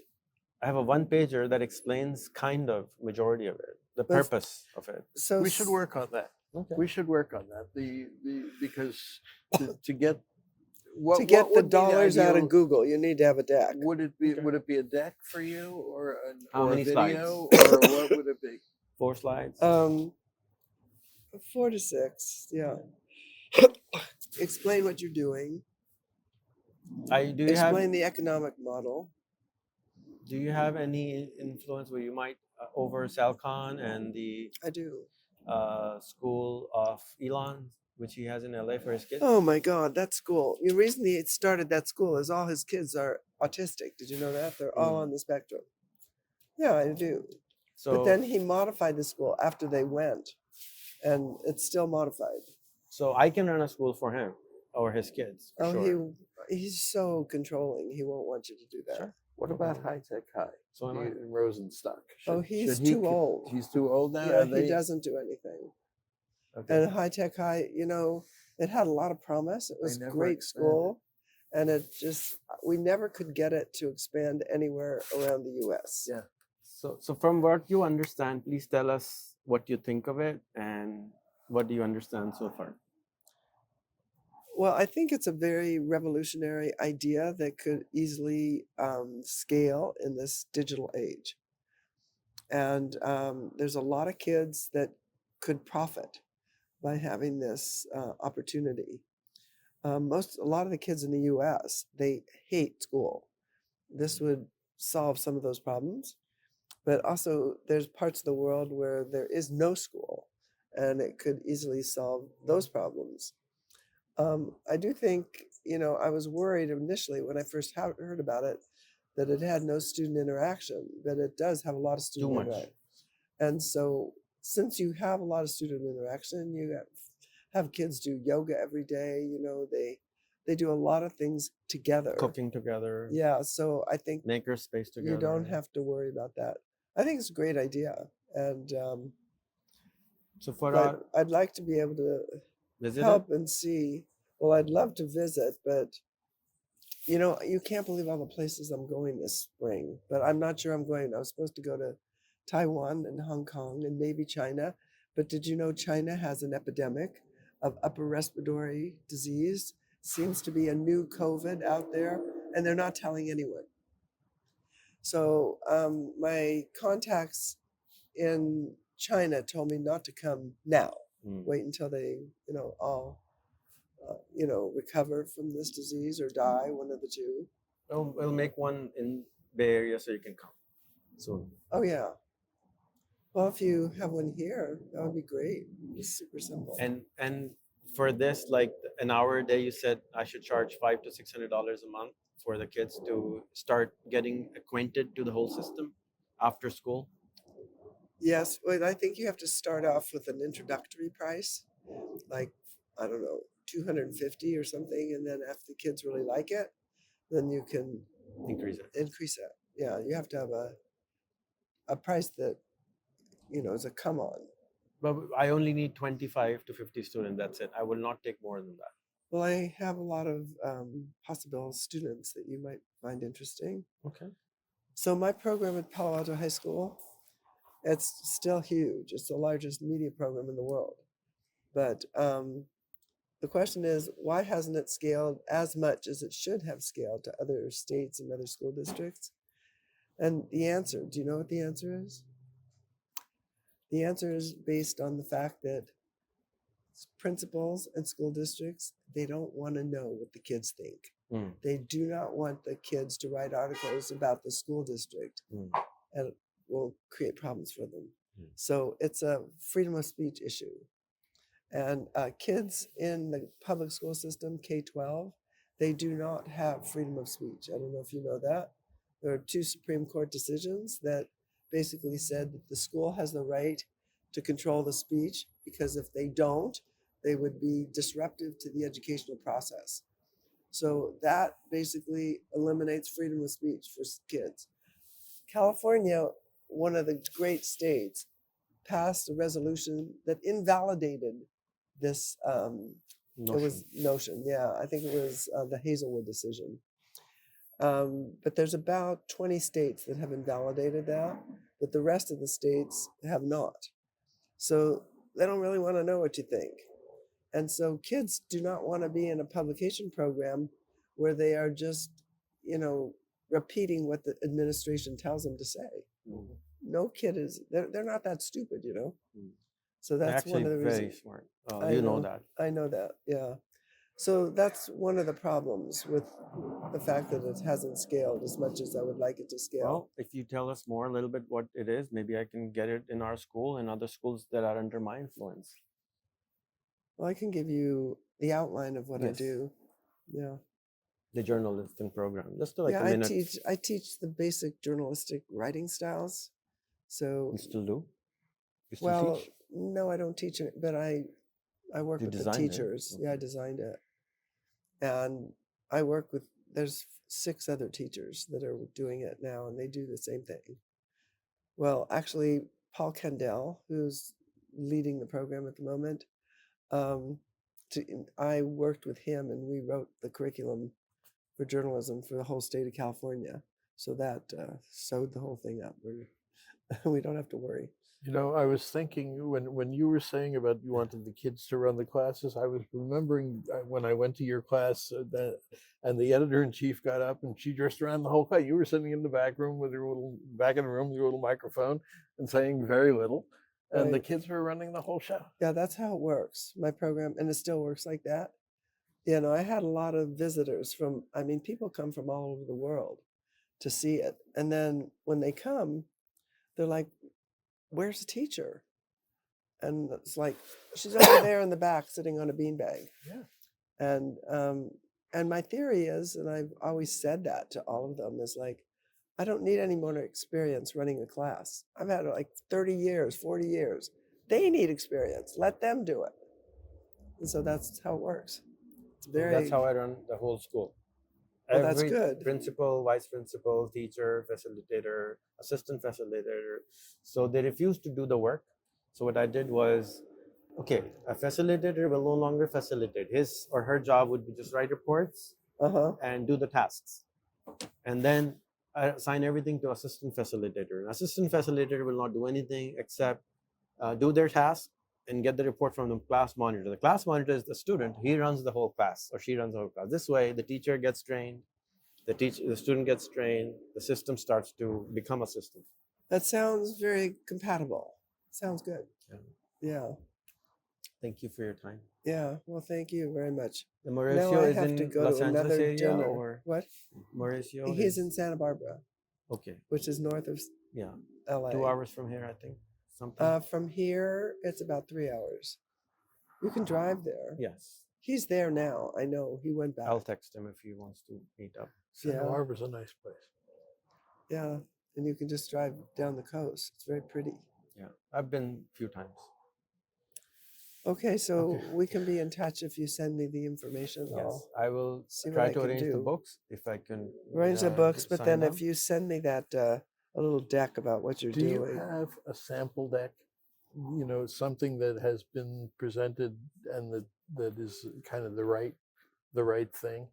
[SPEAKER 2] I have a 1-pager that explains kind of majority of it, the purpose of it.
[SPEAKER 1] So
[SPEAKER 3] we should work on that.
[SPEAKER 2] Okay.
[SPEAKER 3] We should work on that. Because to get
[SPEAKER 1] the dollars out of Google, you need to have a deck.
[SPEAKER 3] Would it be a deck for you, or
[SPEAKER 2] How many
[SPEAKER 3] a video,
[SPEAKER 2] slides?
[SPEAKER 3] or what would it be?
[SPEAKER 2] 4 slides.
[SPEAKER 1] 4 to 6. Yeah. Explain what you're doing. Explain the economic model.
[SPEAKER 2] Do you have any influence where you might over Salcon and the
[SPEAKER 1] I do.
[SPEAKER 2] School of Elon, which he has in LA for his kids?
[SPEAKER 1] Oh my God, that school. The reason he started that school is all his kids are autistic. Did you know that? They're all on the spectrum. Yeah, I do. But then he modified the school after they went, and it's still modified.
[SPEAKER 2] So I can run a school for him or his kids.
[SPEAKER 1] Oh,
[SPEAKER 2] sure.
[SPEAKER 1] he's so controlling. He won't want you to do that.
[SPEAKER 2] Sure.
[SPEAKER 3] What about High Tech High?
[SPEAKER 2] So am I.
[SPEAKER 3] In Rosenstock.
[SPEAKER 1] Oh, he's too old.
[SPEAKER 3] He's too old now.
[SPEAKER 1] Yeah,
[SPEAKER 3] Are
[SPEAKER 1] he
[SPEAKER 3] they-
[SPEAKER 1] doesn't do anything.
[SPEAKER 3] Okay.
[SPEAKER 1] And High Tech High, you know, it had a lot of promise. It was a
[SPEAKER 3] never
[SPEAKER 1] great
[SPEAKER 3] expanded.
[SPEAKER 1] school, and it just we never could get it to expand anywhere around the U.S.
[SPEAKER 3] Yeah.
[SPEAKER 2] So from what you understand, please tell us what you think of it and what do you understand so far?
[SPEAKER 1] Well, I think it's a very revolutionary idea that could easily scale in this digital age. And there's a lot of kids that could profit by having this opportunity. A lot of the kids in the U.S. they hate school. This would solve some of those problems, but also there's parts of the world where there is no school, and it could easily solve those problems. I do think, you know, I was worried initially when I first heard about it that it had no student interaction, but it does have a lot of
[SPEAKER 2] Too
[SPEAKER 1] student
[SPEAKER 2] much.
[SPEAKER 1] interaction. And so, since you have a lot of student interaction, you have kids do yoga every day. You know, they do a lot of things together.
[SPEAKER 2] Cooking together,
[SPEAKER 1] Yeah, so I think
[SPEAKER 2] maker space together.
[SPEAKER 1] you don't have to worry about that. I think it's a great idea, and
[SPEAKER 2] So for
[SPEAKER 1] but
[SPEAKER 2] our
[SPEAKER 1] I'd like to be able to
[SPEAKER 2] visitor,
[SPEAKER 1] help and see. Well, I'd love to visit, but you know, you can't believe all the places I'm going this spring. But I'm not sure I'm going. I was supposed to go to Taiwan and Hong Kong and maybe China. But did you know China has an epidemic of upper respiratory disease? Seems to be a new COVID out there, and they're not telling anyone. So my contacts in China told me not to come now.
[SPEAKER 2] Mm.
[SPEAKER 1] Wait until they, you know, all, you know, recover from this disease or die, one of the two.
[SPEAKER 2] we'll make one in Bay Area so you can come soon.
[SPEAKER 1] Oh yeah. Well, if you have one here, that would be great. It's super simple.
[SPEAKER 2] And for this, like an hour a day, you said I should charge $500 to $600 a month for the kids to start getting acquainted to the whole system after school.
[SPEAKER 1] Yes, well, I think you have to start off with an introductory price, like I don't know, 250 or something, and then if the kids really like it, then you can
[SPEAKER 2] Increase it.
[SPEAKER 1] increase it. Yeah, you have to have a price that, you know, is a come on.
[SPEAKER 2] But I only need 25 to 50 students. That's it. I will not take more than that.
[SPEAKER 1] Well, I have a lot of possible students that you might find interesting.
[SPEAKER 2] Okay.
[SPEAKER 1] So my program at Palo Alto High School, it's still huge. It's the largest media program in the world. But the question is, why hasn't it scaled as much as it should have scaled to other states and other school districts? And the answer, do you know what the answer is? The answer is based on the fact that principals and school districts, they don't want to know what the kids think.
[SPEAKER 2] Mm.
[SPEAKER 1] They do not want the kids to write articles about the school district,
[SPEAKER 2] Mm.
[SPEAKER 1] and it will create problems for them.
[SPEAKER 2] Mm.
[SPEAKER 1] So it's a freedom of speech issue. And kids in the public school system, K-12, they do not have freedom of speech. I don't know if you know that. There are 2 Supreme Court decisions that basically said that the school has the right to control the speech, because if they don't, they would be disruptive to the educational process. So that basically eliminates freedom of speech for kids. California, one of the great states, passed a resolution that invalidated this it was notion. Yeah, I think it was the Hazelwood decision. But there's about 20 states that have invalidated that, but the rest of the states have not. So they don't really want to know what you think. And so kids do not want to be in a publication program where they are just, you know, repeating what the administration tells them to say.
[SPEAKER 2] Mm.
[SPEAKER 1] No kid is, they're not that stupid, you know?
[SPEAKER 2] Mm.
[SPEAKER 1] So
[SPEAKER 2] They're
[SPEAKER 1] that's one
[SPEAKER 2] actually
[SPEAKER 1] of the
[SPEAKER 2] very
[SPEAKER 1] reasons.
[SPEAKER 2] smart.
[SPEAKER 1] I
[SPEAKER 2] You know that.
[SPEAKER 1] I know that, yeah. So that's one of the problems with the fact that it hasn't scaled as much as I would like it to scale.
[SPEAKER 2] Well, if you tell us more a little bit what it is, maybe I can get it in our school and other schools that are under my influence.
[SPEAKER 1] Well, I can give you the outline of what I
[SPEAKER 2] Yes.
[SPEAKER 1] do. Yeah.
[SPEAKER 2] The journalistic program. Just like
[SPEAKER 1] Yeah,
[SPEAKER 2] a minute.
[SPEAKER 1] I teach the basic journalistic writing styles. So
[SPEAKER 2] You still do? You still
[SPEAKER 1] well,
[SPEAKER 2] teach?
[SPEAKER 1] no, I don't teach it, but I work
[SPEAKER 2] You
[SPEAKER 1] with the
[SPEAKER 2] designed it?
[SPEAKER 1] teachers. Yeah, I
[SPEAKER 2] Okay.
[SPEAKER 1] designed it. And I work with, there's 6 other teachers that are doing it now, and they do the same thing. Well, actually, Paul Kendall, who's leading the program at the moment, um, I worked with him, and we wrote the curriculum for journalism for the whole state of California. So that sewed the whole thing up. We don't have to worry.
[SPEAKER 3] You know, I was thinking when you were saying about you wanted the kids to run the classes, I was remembering when I went to your class that, and the editor-in-chief got up and she just ran the whole class. You were sitting in the back room with your little back in the room with your little microphone and saying very little, and the
[SPEAKER 1] Right.
[SPEAKER 3] kids were running the whole show.
[SPEAKER 1] Yeah, that's how it works. My program, and it still works like that. You know, I had a lot of visitors from, I mean, people come from all over the world to see it. And then when they come, they're like, where's the teacher? And it's like, she's over there in the back sitting on a beanbag.
[SPEAKER 3] Yeah.
[SPEAKER 1] And my theory is, and I've always said that to all of them, is like, I don't need any more experience running a class. I've had like 30 years, 40 years. They need experience. Let them do it. And so that's how it works. It's very,
[SPEAKER 2] That's how I run the whole school.
[SPEAKER 1] Well, that's good.
[SPEAKER 2] Principal, vice principal, teacher, facilitator, assistant facilitator. So they refused to do the work. So what I did was, okay, a facilitator will no longer facilitate. His or her job would be just write reports and do the tasks. And then I assign everything to assistant facilitator. An assistant facilitator will not do anything except do their task and get the report from the class monitor. The class monitor is the student. He runs the whole class, or she runs the whole class. This way, the teacher gets trained, the student gets trained, the system starts to become a system.
[SPEAKER 1] That sounds very compatible. Sounds good. Yeah.
[SPEAKER 2] Thank you for your time.
[SPEAKER 1] Yeah. Well, thank you very much.
[SPEAKER 2] The
[SPEAKER 1] Now
[SPEAKER 2] Mauricio
[SPEAKER 1] I
[SPEAKER 2] is
[SPEAKER 1] have
[SPEAKER 2] in
[SPEAKER 1] to go
[SPEAKER 2] Los
[SPEAKER 1] to
[SPEAKER 2] Angeles
[SPEAKER 1] another
[SPEAKER 2] area,
[SPEAKER 1] dinner.
[SPEAKER 2] or
[SPEAKER 1] What?
[SPEAKER 2] Mauricio?
[SPEAKER 1] He's in Santa Barbara,
[SPEAKER 2] Okay,
[SPEAKER 1] which is north of
[SPEAKER 2] yeah,
[SPEAKER 1] LA.
[SPEAKER 2] 2 hours from here, I think. Something.
[SPEAKER 1] From here, it's about 3 hours. You can drive there.
[SPEAKER 2] Yes,
[SPEAKER 1] He's there now. I know. He went back.
[SPEAKER 2] I'll text him if he wants to meet up.
[SPEAKER 3] Santa
[SPEAKER 1] Yeah.
[SPEAKER 3] Barbara's a nice place.
[SPEAKER 1] Yeah. And you can just drive down the coast. It's very pretty.
[SPEAKER 2] Yeah, I've been a few times.
[SPEAKER 1] Okay, so
[SPEAKER 2] Okay.
[SPEAKER 1] we can be in touch if you send me the information.
[SPEAKER 2] Yes, I will
[SPEAKER 1] see what
[SPEAKER 2] try
[SPEAKER 1] I
[SPEAKER 2] to
[SPEAKER 1] can
[SPEAKER 2] arrange the
[SPEAKER 1] do.
[SPEAKER 2] books if I can.
[SPEAKER 1] Arrange the books, but
[SPEAKER 2] sign
[SPEAKER 1] then
[SPEAKER 2] them.
[SPEAKER 1] if you send me that a little deck about what you're
[SPEAKER 3] Do you
[SPEAKER 1] doing.
[SPEAKER 3] have a sample deck? You know, something that has been presented and that is kind of the right thing.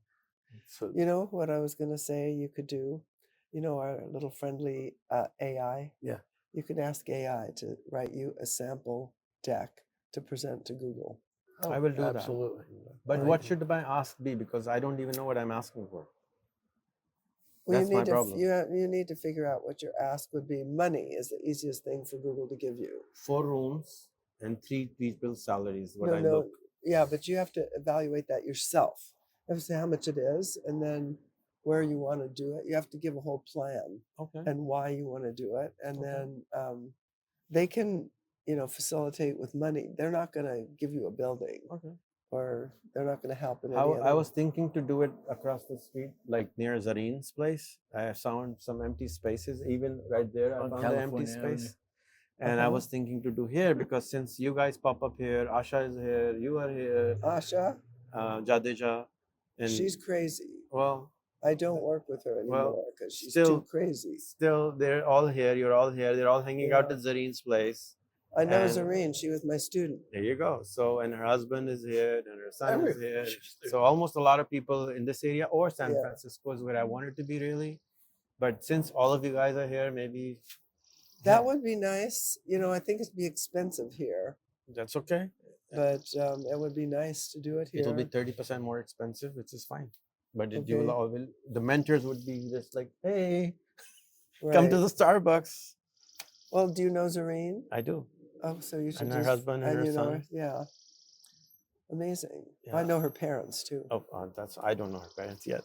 [SPEAKER 3] So
[SPEAKER 1] You know what I was going to say you could do? You know, our little friendly AI?
[SPEAKER 3] Yeah.
[SPEAKER 1] You could ask AI to write you a sample deck to present to Google.
[SPEAKER 2] I will do that.
[SPEAKER 3] absolutely.
[SPEAKER 2] But
[SPEAKER 1] Right.
[SPEAKER 2] what should my ask be? Because I don't even know what I'm asking for.
[SPEAKER 1] Well,
[SPEAKER 2] That's
[SPEAKER 1] you
[SPEAKER 2] my
[SPEAKER 1] need to
[SPEAKER 2] problem.
[SPEAKER 1] you need to figure out what your ask would be. Money is the easiest thing for Google to give you.
[SPEAKER 2] 4 rooms and 3 people's salaries. What I
[SPEAKER 1] no,
[SPEAKER 2] look.
[SPEAKER 1] yeah, but you have to evaluate that yourself. You have to say how much it is, and then where you want to do it. You have to give a whole plan
[SPEAKER 2] Okay.
[SPEAKER 1] and why you want to do it, and
[SPEAKER 2] Okay.
[SPEAKER 1] then they can, facilitate with money. They're not going to give you a building,
[SPEAKER 2] Okay.
[SPEAKER 1] or they're not going to help in any
[SPEAKER 2] I
[SPEAKER 1] other.
[SPEAKER 2] was thinking to do it across the street, like near Zareen's place. I found some empty spaces, even right there. I
[SPEAKER 3] On
[SPEAKER 2] found an empty
[SPEAKER 3] California Avenue.
[SPEAKER 2] space. And I
[SPEAKER 1] Uh-huh.
[SPEAKER 2] was thinking to do here because since you guys pop up here, Asha is here, you are here,
[SPEAKER 1] Asha,
[SPEAKER 2] Jadeja, and
[SPEAKER 1] she's crazy.
[SPEAKER 2] well,
[SPEAKER 1] I don't work with her
[SPEAKER 2] Well,
[SPEAKER 1] anymore because she's
[SPEAKER 2] still-
[SPEAKER 1] too crazy.
[SPEAKER 2] still they're all here. You're all here. They're all hanging out
[SPEAKER 1] Yeah.
[SPEAKER 2] at Zareen's place.
[SPEAKER 1] I know
[SPEAKER 2] and-
[SPEAKER 1] Zareen. She was my student.
[SPEAKER 2] There you go. So, and her husband is here, and her son is here.
[SPEAKER 3] She's there.
[SPEAKER 2] So, almost a lot of people in this area, or San
[SPEAKER 1] Yeah.
[SPEAKER 2] Francisco is where I wanted to be really. But since all of you guys are here, maybe
[SPEAKER 1] That would be nice. I think it'd be expensive here,
[SPEAKER 2] that's okay.
[SPEAKER 1] but it would be nice to do it here.
[SPEAKER 2] It'll be 30% more expensive, which is fine. But you will
[SPEAKER 1] Okay.
[SPEAKER 2] all the mentors would be just like, hey, come to
[SPEAKER 1] Right.
[SPEAKER 2] the Starbucks.
[SPEAKER 1] Well, do you know Zareen?
[SPEAKER 2] I do.
[SPEAKER 1] Oh, so you should.
[SPEAKER 2] And her
[SPEAKER 1] just-
[SPEAKER 2] husband and her
[SPEAKER 1] you know
[SPEAKER 2] son.
[SPEAKER 1] Yeah. Amazing. I
[SPEAKER 2] Yeah.
[SPEAKER 1] know her parents too.
[SPEAKER 2] Oh, I don't know her parents yet.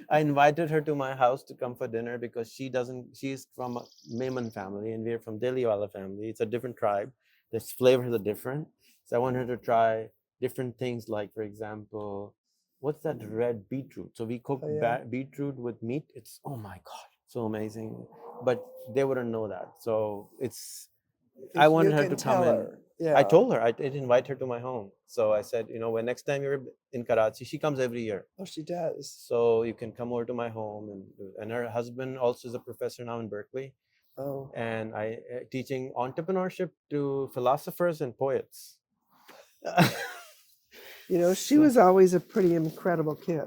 [SPEAKER 2] I invited her to my house to come for dinner because she's from a Memon family and we're from Deliwala family. It's a different tribe. The flavors are different. So I want her to try different things like, for example, what's that red beetroot? So we cook
[SPEAKER 1] Oh, yeah.
[SPEAKER 2] beetroot with meat. It's, oh my God, so amazing. But they wouldn't know that. So I
[SPEAKER 1] If
[SPEAKER 2] wanted
[SPEAKER 1] you
[SPEAKER 2] her
[SPEAKER 1] can
[SPEAKER 2] to come
[SPEAKER 1] tell
[SPEAKER 2] in.
[SPEAKER 1] her. Yeah.
[SPEAKER 2] I told her I did invite her to my home. So I said, when next time you're in Karachi, she comes every year.
[SPEAKER 1] Oh, she does.
[SPEAKER 2] So you can come over to my home, and her husband also is a professor now in Berkeley,
[SPEAKER 1] Oh,
[SPEAKER 2] and I teaching entrepreneurship to philosophers and poets.
[SPEAKER 1] she was always a pretty incredible kid.